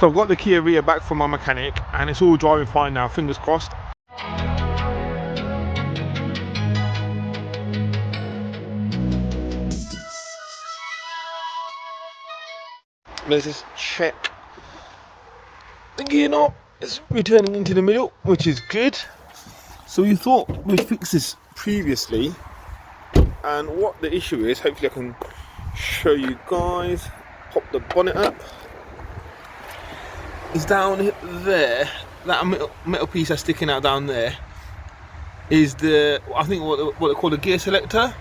So I've got the Kia Rio back from my mechanic and it's all driving fine now, fingers crossed. Let's just check the gear knob. It's returning into the middle, which is good. So we thought we'd fix this previously, and what the issue is, hopefully I can show you guys. Pop the bonnet up. It's down there. That metal piece that's sticking out down there is the, I think what they call the gear selector.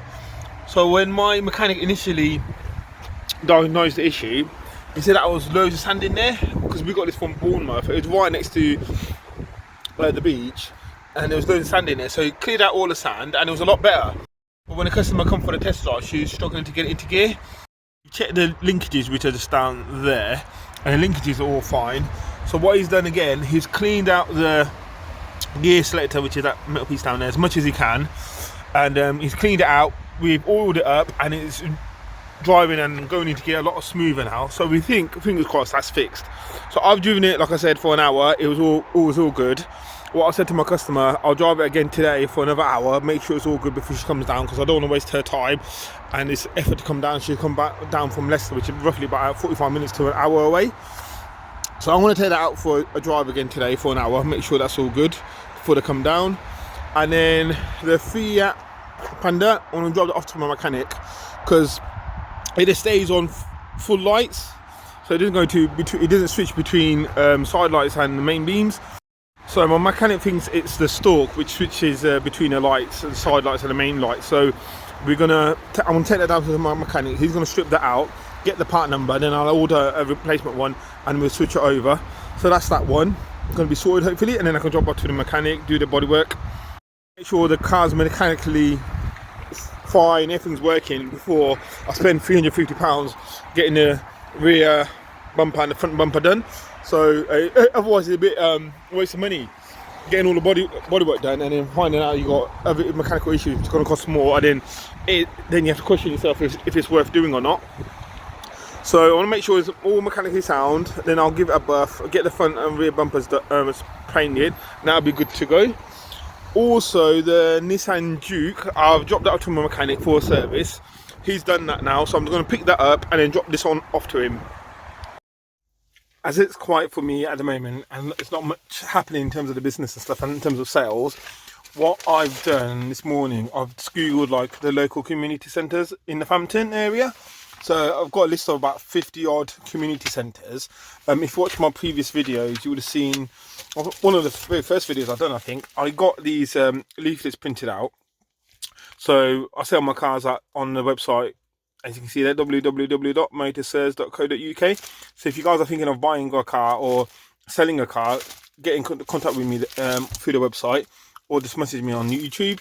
So when my mechanic initially diagnosed the issue, he said that was loads of sand in there, because we got this from Bournemouth. It was right next to the beach, and there was loads of sand in there. So he cleared out all the sand, and it was a lot better. But when the customer come for the test drive, she was struggling to get it into gear. You check the linkages, which are just down there, and the linkages are all fine. So what he's done again, he's cleaned out the gear selector, which is that metal piece down there, as much as he can, and he's cleaned it out. We've oiled it up, and it's driving and going into gear a lot smoother now. So we think, fingers crossed, that's fixed. So I've driven it, like I said, for an hour. It was all good. What I said to my customer, I'll drive it again today for another hour, make sure it's all good before she comes down, because I don't want to waste her time and this effort to come down. She'll come back down from Leicester, which is roughly about 45 minutes to an hour away. So I'm going to take that out for a drive again today for an hour, make sure that's all good before they come down. And then the Fiat Panda, I want to drop it off to my mechanic, because it just stays on full lights, so it doesn't go to it doesn't switch between side lights and the main beams. So my mechanic thinks it's the stalk which switches between the lights, the side lights and the main lights. So I'm gonna take that down to my mechanic. He's gonna strip that out, get the part number, then I'll order a replacement one and we'll switch it over. So that's that one. It's gonna be sorted hopefully, and then I can drop off to the mechanic, do the bodywork, make sure the car's mechanically fine, everything's working before I spend £350 getting the rear bumper and the front bumper done. So otherwise it's a bit waste of money getting all the bodywork done and then finding out you got other mechanical issues. It's going to cost more, and then you have to question yourself if it's worth doing or not. So I want to make sure it's all mechanically sound. Then I'll give it a buff, get the front and rear bumpers painted, and that'll be good to go. Also, the Nissan Juke, I've dropped that off to my mechanic for a service. He's done that now, so I'm going to pick that up and then drop this off to him. As it's quiet for me at the moment, and it's not much happening in terms of the business and stuff, and in terms of sales, what I've done this morning, I've googled like the local community centres in the Hampton area. So I've got a list of about 50 odd community centres. If you watched my previous videos, you would have seen one of the very first videos I've done, I think. I got these leaflets printed out. So I sell my cars on the website, as you can see there, www.motosirs.co.uk. So if you guys are thinking of buying a car or selling a car, get in contact with me through the website, or just message me on YouTube.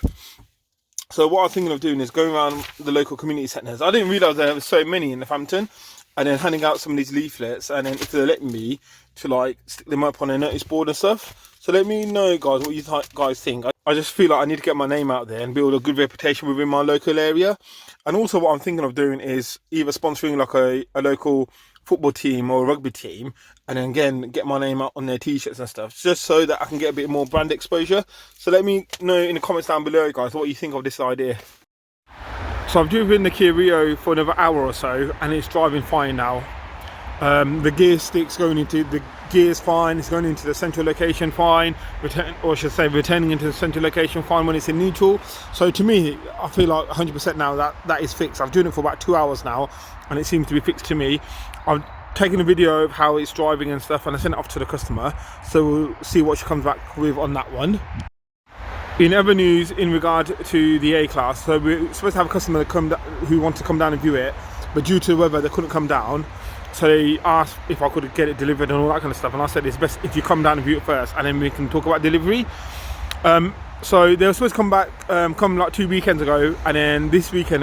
So what I'm thinking of doing is going around the local community centres. I didn't realise there were so many in the Hampton, and then handing out some of these leaflets, and then if they're letting me to like stick them up on a notice board and stuff. So let me know, guys, what you guys think. I just feel like I need to get my name out there and build a good reputation within my local area. And also what I'm thinking of doing is either sponsoring like a local football team or a rugby team, and then again get my name out on their t-shirts and stuff, just so that I can get a bit more brand exposure. So let me know in the comments down below, guys, what you think of this idea. So I've driven the Kia Rio for another hour or so, and it's driving fine now. The gear stick's going into the gear's fine, it's going into the central location fine, returning into the central location fine when it's in neutral. So to me, I feel like 100% now that is fixed. I've driven it for about 2 hours now, and it seems to be fixed to me. I've taken a video of how it's driving and stuff, and I sent it off to the customer, so we'll see what she comes back with on that one. In other news in regard to the A-Class, so we're supposed to have a customer who wants to come down and view it, but due to the weather they couldn't come down. So they asked if I could get it delivered and all that kind of stuff, and I said it's best if you come down and view it first, and then we can talk about delivery. So they were supposed to come back, come like 2 weekends ago, and then this weekend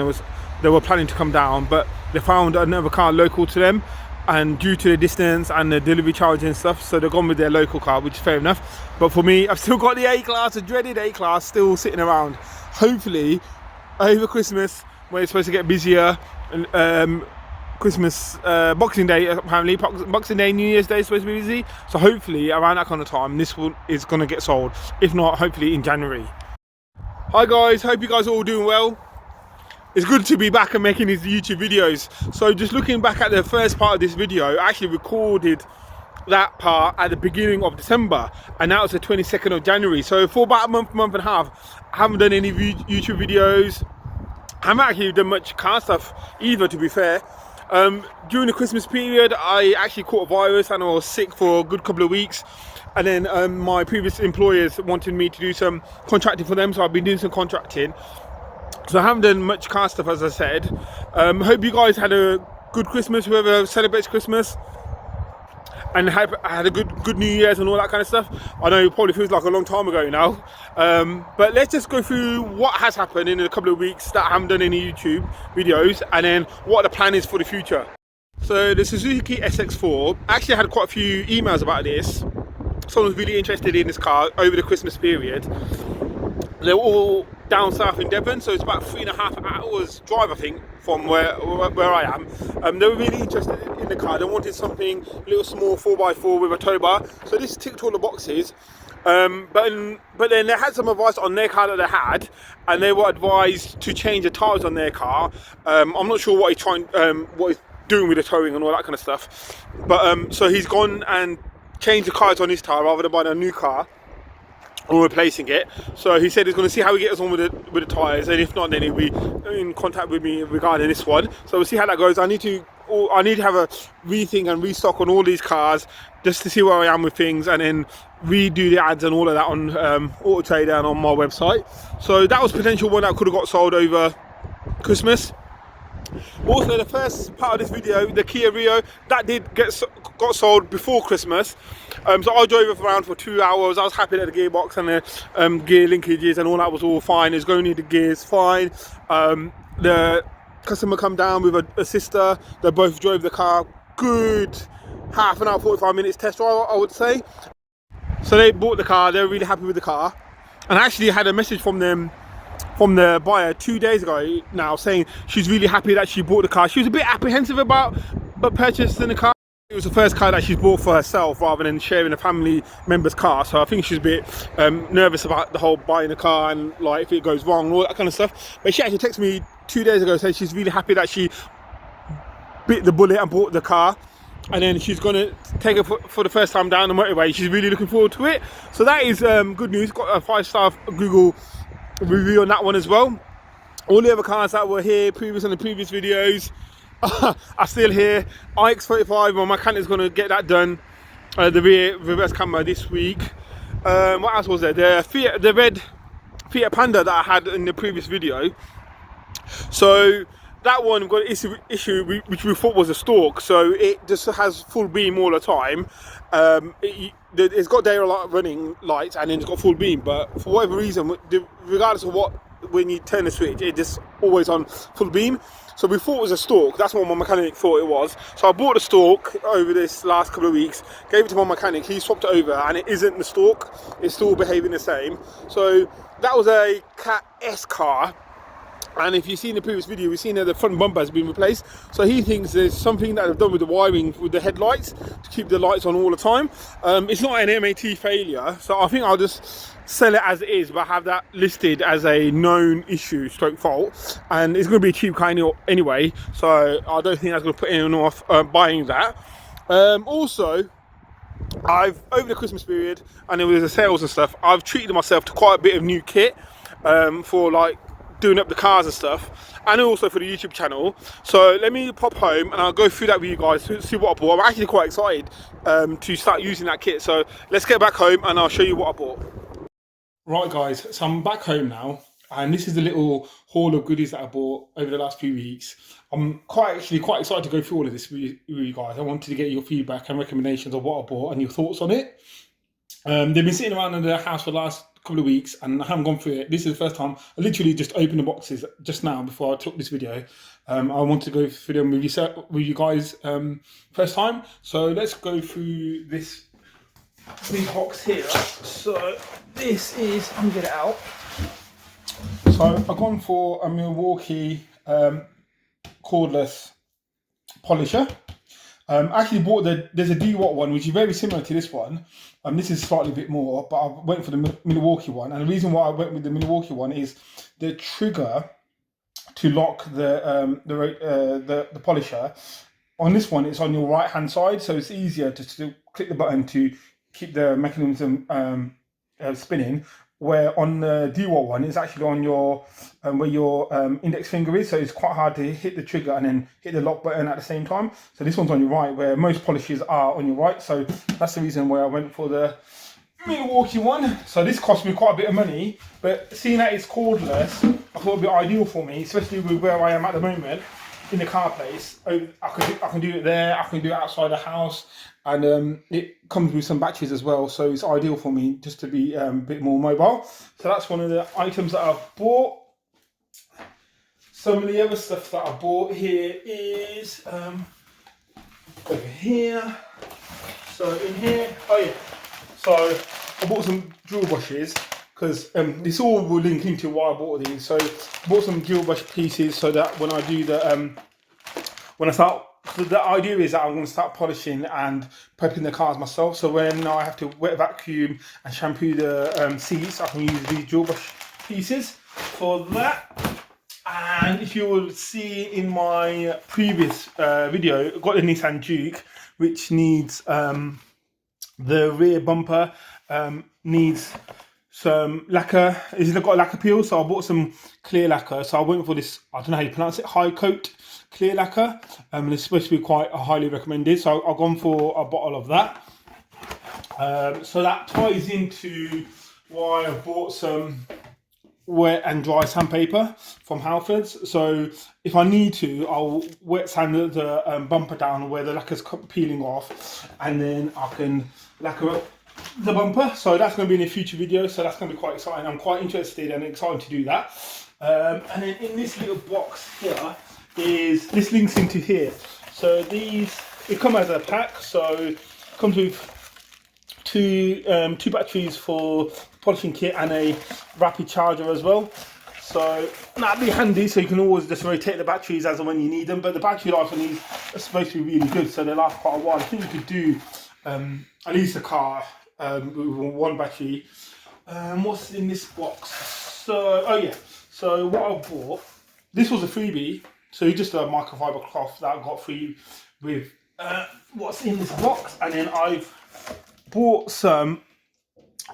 they were planning to come down, but they found another car local to them, and due to the distance and the delivery charge and stuff, so they've gone with their local car, which is fair enough. But for me, I've still got the A-Class, the dreaded A-Class, still sitting around. Hopefully over Christmas, when it's supposed to get busier, and Christmas, Boxing Day, apparently. Boxing Day, New Year's Day is supposed to be busy. So hopefully around that kind of time, this one is going to get sold. If not, hopefully in January. Hi guys, hope you guys are all doing well. It's good to be back and making these YouTube videos. So just looking back at the first part of this video, I actually recorded that part at the beginning of December, and now it's the 22nd of January. So for about a month and a half, I haven't done any YouTube videos. I haven't actually done much car stuff either, to be fair. During the Christmas period, I actually caught a virus and I was sick for a good couple of weeks. And then my previous employers wanted me to do some contracting for them, so I've been doing some contracting. So I haven't done much car stuff, as I said. Hope you guys had a good Christmas, whoever celebrates Christmas, and had a good New Year's and all that kind of stuff. I know it probably feels like a long time ago now, but let's just go through what has happened in a couple of weeks that I haven't done any YouTube videos, and then what the plan is for the future. So the Suzuki SX4, I actually had quite a few emails about this. Someone was really interested in this car over the Christmas period. They're all down south in Devon, so it's about 3.5 hours drive, I think, from where I am. They were really interested in the car. They wanted something a little small 4x4 with a tow bar, so this ticked all the boxes. But then they had some advice on their car that they had, and they were advised to change the tyres on their car. I'm not sure what he's doing with the towing and all that kind of stuff, but so he's gone and changed the tyres on his tyre rather than buying a new car or replacing it. So he said he's going to see how he gets on with the tyres, and if not, then he'll be in contact with me regarding this one. So we'll see how that goes. I need to have a rethink and restock on all these cars just to see where I am with things, and then redo the ads and all of that on Auto Trader and on my website. So that was potential one that could have got sold over Christmas. Also, the first part of this video, the Kia Rio, that got sold before Christmas. So I drove it around for 2 hours. I was happy that the gearbox and the gear linkages and all that was all fine. It's going into gears fine. The customer come down with a sister. They both drove the car good half an hour, 45 minutes test drive, I would say. So they bought the car. They were really happy with the car, and I actually had a message from the buyer 2 days ago now saying she's really happy that she bought the car. She was a bit apprehensive about purchasing the car. It was the first car that she's bought for herself rather than sharing a family member's car. So I think she's a bit nervous about the whole buying a car and like if it goes wrong and all that kind of stuff. But she actually texted me 2 days ago saying she's really happy that she bit the bullet and bought the car. And then she's going to take it for the first time down the motorway. She's really looking forward to it. So that is good news. Got a 5-star Google review on that one as well. All the other cars that were here on the previous videos are still here. iX35, my mechanic's going to get that done. The reverse camera this week. What else was there? The red Fiat Panda that I had in the previous video. So that one got an issue which we thought was a stalk. So it just has full beam all the time. It's got daylight running lights and then it's got full beam, but for whatever reason, regardless of when you turn the switch, it's just always on full beam. So we thought it was a stalk. That's what my mechanic thought it was. So I bought the stalk over this last couple of weeks, gave it to my mechanic, he swapped it over, and it isn't the stalk, it's still behaving the same. So that was a Cat S car. And if you've seen the previous video, we've seen that the front bumper has been replaced. So he thinks there's something that they've done with the wiring with the headlights to keep the lights on all the time. It's not an MAT failure, so I think I'll just sell it as it is, but have that listed as a known issue stroke fault. And it's going to be a cheap car anyway, so I don't think that's going to put anyone off buying that. Also, over the Christmas period, and there was the sales and stuff, I've treated myself to quite a bit of new kit for like doing up the cars and stuff, and also for the YouTube channel. So let me pop home and I'll go through that with you guys to see what I bought. I'm actually quite excited to start using that kit. So let's get back home and I'll show you what I bought. Right guys, so I'm back home now, and this is the little haul of goodies that I bought over the last few weeks. I'm quite excited to go through all of this with you guys. I wanted to get your feedback and recommendations of what I bought and your thoughts on it. They've been sitting around in the house for the last couple of weeks and I haven't gone through it. This is the first time. I literally just opened the boxes just now before I took this video. I wanted to go through them with you guys first time. So let's go through this big box here. So this is, let me get it out. So I've gone for a Milwaukee cordless polisher. I actually bought there's a D-Watt one, which is very similar to this one. This is slightly a bit more, but I went for the Milwaukee one. And the reason why I went with the Milwaukee one is the trigger to lock the polisher. On this one, it's on your right hand side, so it's easier to click the button to keep the mechanism spinning. Where on the D-Watt one, it's actually on your where your index finger is, so it's quite hard to hit the trigger and then hit the lock button at the same time. So this one's on your right, where most polishes are on your right. So that's the reason why I went for the Milwaukee one. So this cost me quite a bit of money, but seeing that it's cordless, I thought it'd be ideal for me, especially with where I am at the moment in the car place. I can do it there, I can do it outside the house, and it comes with some batteries as well, so it's ideal for me just to be a bit more mobile. So that's one of the items that I've bought. Some of the other stuff that I bought here is over here. So in here, oh yeah, so I bought some drill brushes, because this all will link into why I bought these. So I bought some drill brush pieces so that when I do the so the idea is that I'm going to start polishing and prepping the cars myself. So when I have to wet vacuum and shampoo the seats, I can use these drill brush pieces for that. And if you will see in my previous video, I've got the Nissan Juke, which needs the rear bumper needs some lacquer. It's got a lacquer peel, so I bought some clear lacquer. So I went for this, I don't know how you pronounce it, high coat clear lacquer. And it's supposed to be quite highly recommended. So I've gone for a bottle of that. So that ties into why I bought some wet and dry sandpaper from Halfords. So if I need to, I'll wet sand the bumper down where the lacquer's peeling off, and then I can lacquer up the bumper. So that's going to be in a future video, so that's going to be quite exciting. I'm quite interested and excited to do that. And then in this little box here is, this links into here. So these, it come as a pack, so it comes with two batteries for polishing kit and a rapid charger as well. So that'd be handy, so you can always just rotate the batteries as and when you need them. But the battery life on these is supposed to be really good, so they last quite a while. I think you could do at least a car with one battery. What's in this box? So, oh yeah, so what I bought, this was a freebie, so just a microfiber cloth that I got free with what's in this box. And then I've bought some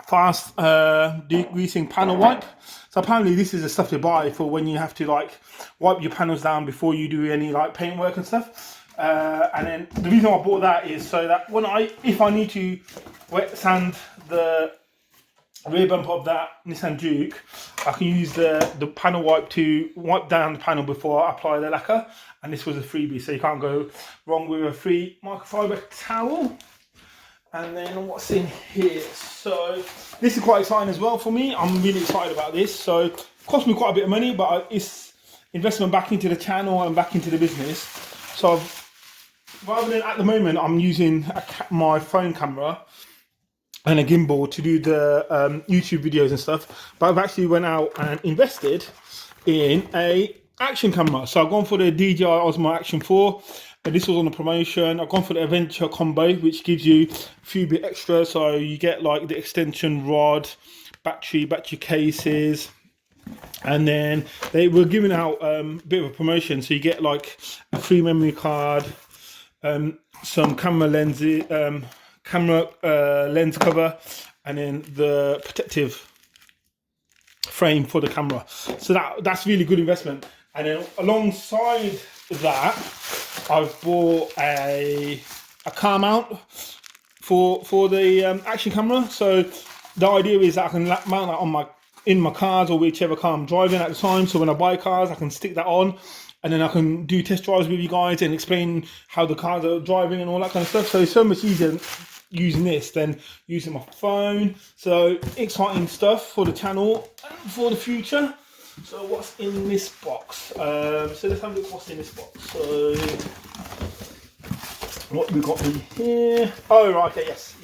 fast degreasing panel wipe. So apparently this is the stuff to buy for when you have to like wipe your panels down before you do any like paint work and stuff. And then the reason I bought that is so that if I need to wet sand the rear bumper of that Nissan Juke, I can use the panel wipe to wipe down the panel before I apply the lacquer. And this was a freebie, so you can't go wrong with a free microfiber towel. And then what's in here? So this is quite exciting as well for me. I'm really excited about this. So it cost me quite a bit of money, but it's investment back into the channel and back into the business. So rather than, at the moment, I'm using my phone camera and a gimbal to do the YouTube videos and stuff. But I've actually went out and invested in a action camera. So I've gone for the DJI Osmo Action 4. This was on a promotion. I've gone for the Adventure combo, which gives you a few bit extra. So you get like the extension rod, battery cases, and then they were giving out a bit of a promotion. So you get like a free memory card, some camera lenses, lens cover, and then the protective frame for the camera. So that's really good investment. And then alongside that, I've bought a car mount for the action camera. So the idea is that I can mount that on in my cars or whichever car I'm driving at the time. So when I buy cars, I can stick that on, and then I can do test drives with you guys and explain how the cars are driving and all that kind of stuff. So it's so much easier using this than using my phone. So exciting stuff for the channel and for the future. So what's in this box? So let's have a look what's in this box. So what we got in here? Oh right, okay, yes.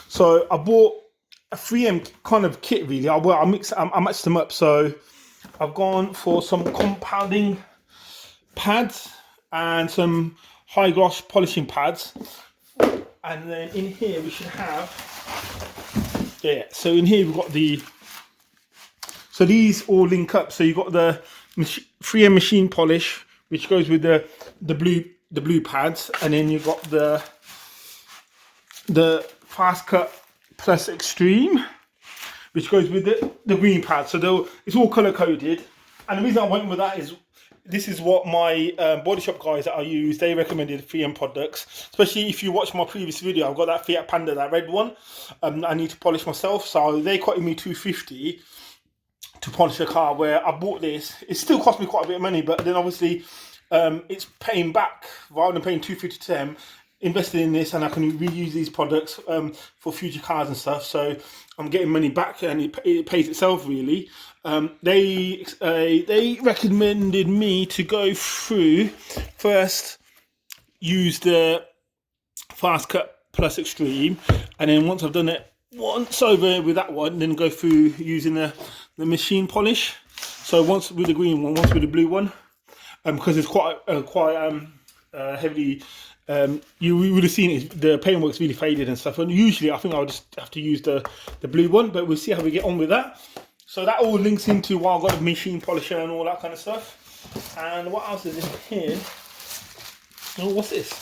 So I bought a 3M kind of kit really. I matched them up. So I've gone for some compounding pads and some high gloss polishing pads. And then in here we should have, so in here we've got so these all link up. So you've got the 3M machine polish, which goes with the blue pads, and then you've got the Fast Cut Plus Extreme, which goes with the green pad. So it's all color coded. And the reason I went with that is this is what my body shop guys that I use, they recommended 3M products. Especially if you watch my previous video, I've got that Fiat Panda, that red one. I need to polish myself, so they quoted me $250 to polish a car. Where I bought this, it still cost me quite a bit of money, but then obviously it's paying back rather than paying $250 to them. Invested in this, and I can reuse these products for future cars and stuff. So I'm getting money back, and it pays itself really. They recommended me to go through first, use the Fast Cut Plus Extreme, and then once I've done it once over with that one, then go through using the machine polish. So once with the green one, once with the blue one, because it's quite heavily. You would have seen it, the paintwork's really faded and stuff, and usually I think I would just have to use the blue one, but we'll see how we get on with that. So that all links into why I've got a machine polisher and all that kind of stuff. And what else is in here? Oh, what's this?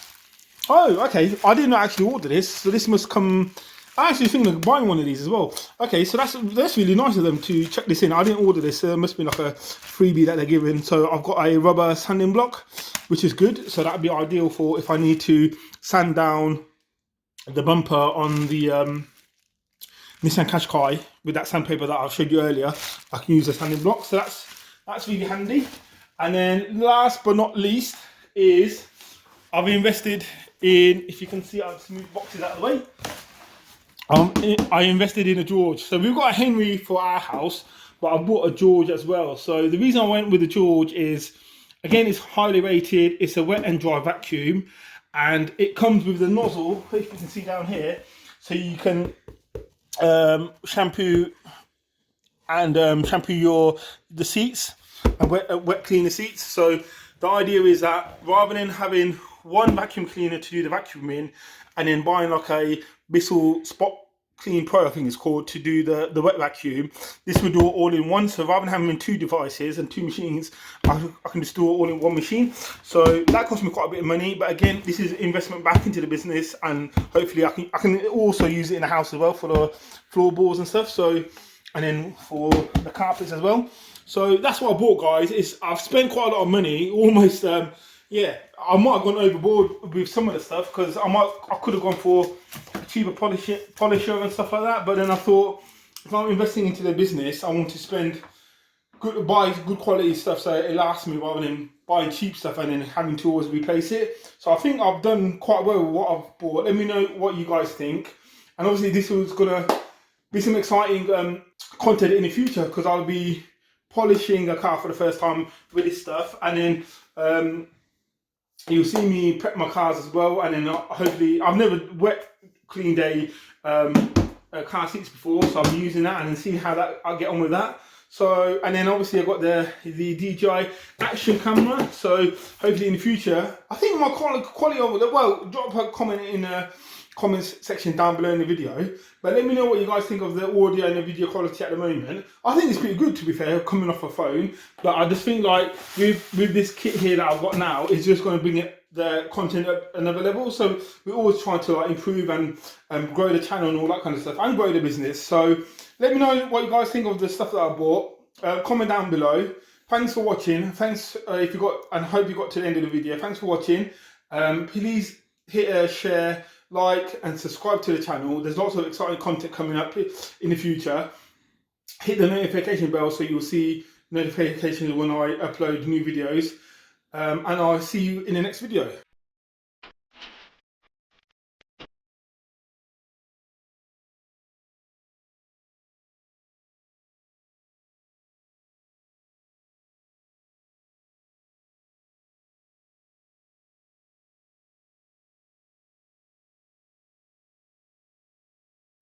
Oh, okay, I didn't actually order this, so this must come. I actually think of buying one of these as well. Okay, so that's really nice of them to check this in. I didn't order this, so it must be like a freebie that they're giving. So I've got a rubber sanding block, which is good. So that'd be ideal for if I need to sand down the bumper on the Nissan Qashqai with that sandpaper that I showed you earlier. I can use a sanding block, so that's really handy. And then last but not least is I've invested in, if you can see, I'll just move boxes out of the way. I invested in a George. So we've got a Henry for our house, but I bought a George as well. So the reason I went with the George is, again, it's highly rated. It's a wet and dry vacuum, and it comes with the nozzle, if you can see down here, so you can shampoo the seats and wet clean the seats. So the idea is that rather than having one vacuum cleaner to do the vacuuming, and then buying like a Bissell Spot Clean Pro, I think it's called, to do the wet vacuum, this would do it all in one. So rather than having two devices and two machines, I can just do it all in one machine. So that cost me quite a bit of money, but again, this is investment back into the business, and hopefully I can also use it in the house as well for the floorboards and stuff. So, and then for the carpets as well. So that's what I bought, guys. I've spent quite a lot of money, almost. Yeah, I might have gone overboard with some of the stuff, because I could have gone for a cheaper polisher and stuff like that. But then I thought, if I'm investing into the business, I want to buy good quality stuff so it lasts me, rather than buying cheap stuff and then having to always replace it. So I think I've done quite well with what I've bought. Let me know what you guys think. And obviously this was gonna be some exciting content in the future, because I'll be polishing a car for the first time with this stuff, and then you'll see me prep my cars as well, and then hopefully, I've never wet cleaned a car seats before, so I'll be using that and then see how I'll get on with that. So, and then obviously I've got the DJI action camera, so hopefully in the future, I think my quality of it, well, drop a comment in the comments section down below in the video, but let me know what you guys think of the audio and the video quality at the moment. I think it's pretty good, to be fair, coming off a phone, but I just think like with this kit here that I've got now, it's just going to bring the content up another level. So we're always trying to like improve and grow the channel and all that kind of stuff, and grow the business. So let me know what you guys think of the stuff that I bought. Comment down below. Thanks for watching. Thanks if you got, and hope you got to the end of the video. Thanks for watching. Please hit a share, like and subscribe to the channel. There's lots of exciting content coming up in the future. Hit the notification bell so you'll see notifications when I upload new videos, and I'll see you in the next video.